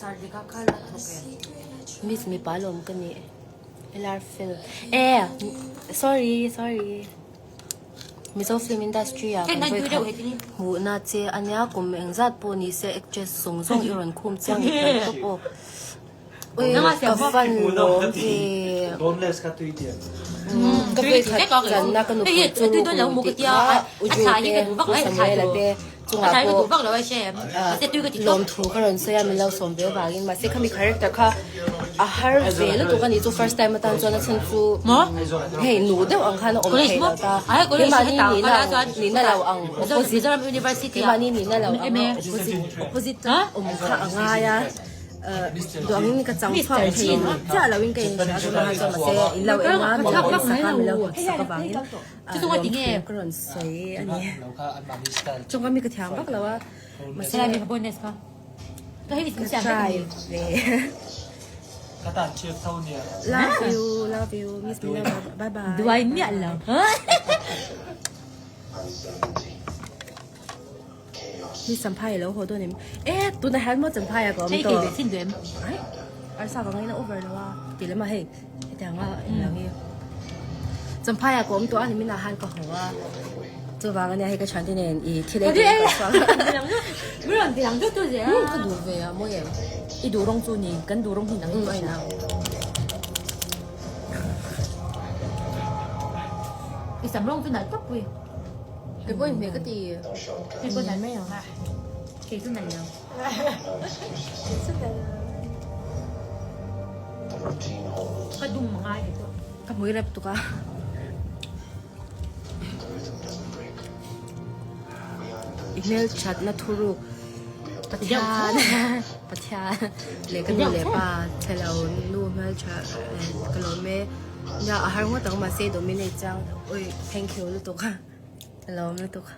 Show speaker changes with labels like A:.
A: Sardika kala toke.
B: Miss mi palom kani. Elar fil. Sorry. Miso film industry ya. Mu na che anya kum engzat po ni se actress song iron khum chang to po. Oi, ka fan lo ki.
C: Boneless ka tu dia.
B: Ka ve khat kan na kanu ko chu
A: tôi đâu một cái tia xài như cái đồ vắt ấy xài đồ xài cái đồ vắt là xem sẽ tôi cái
B: lom thu ka ron se ya mi lo som be ba in ma se khami character kha a har ve lo to kan ni chu first time tan chona chen chu hey nu de ang khan om he la ta
A: ai có lấy
B: mani
A: cái
B: ni na law ang
A: opposite university
B: mani ni na law ang opposite om kha anga ya do ang ni ka chang pha he cha lawin ka in sha do ma cha ma se in law enga mi lo sa ka mi lo sa ka bangin
A: chứ tôi tiếng nghe
B: ka ron sei ani
C: เราก็อันมาดิสตัน
B: chung ka mi ka thiam bak lawa ma se
A: sẽ làm một bonus không tôi thấy mình sẽ
B: try ve
C: กระต่ายเชือกเท่าเนี่ย
B: love you miss me bye bye
A: đuôi miệng là
B: มีสัมภาระแล้วโหตัวนี้ตัวนั้นมันสัมภาระก็
A: 这
B: ตัว
A: 个新闻
B: 而啥个我那 over 了哇ดีแล้วมาเฮ้แต่ว่าอย่างนี้สัมภาระก็ตัวอันนี้มีนาฮันก็หัวตัวบางอันนี้ให้ก็ฉันที่เนี่ยอีที่ได้ก็ฟัง
A: 물론 양조 또 제.
B: ก็ดูเวียมั่วอย่างอีดูรงจูนี่กันดูรงหินนั่งด้วยนะ
A: 이 삼롱 좀 날까 보이.
B: ไอ้พวกเมียก็ตี
A: 이거 날매요. 계속 날려. cái dung mà ai vậy?
B: กับมืออะไรตุกะอีเมลชัดนะทุรุปะทานเลยกันเลยป่ะเทเลนูเมลชัดก็เลยไม่อยากอาหารว่าต้องมาเซโดมิเนจังโอ้ย thank you ลูกตุกะเราลูกตุกะ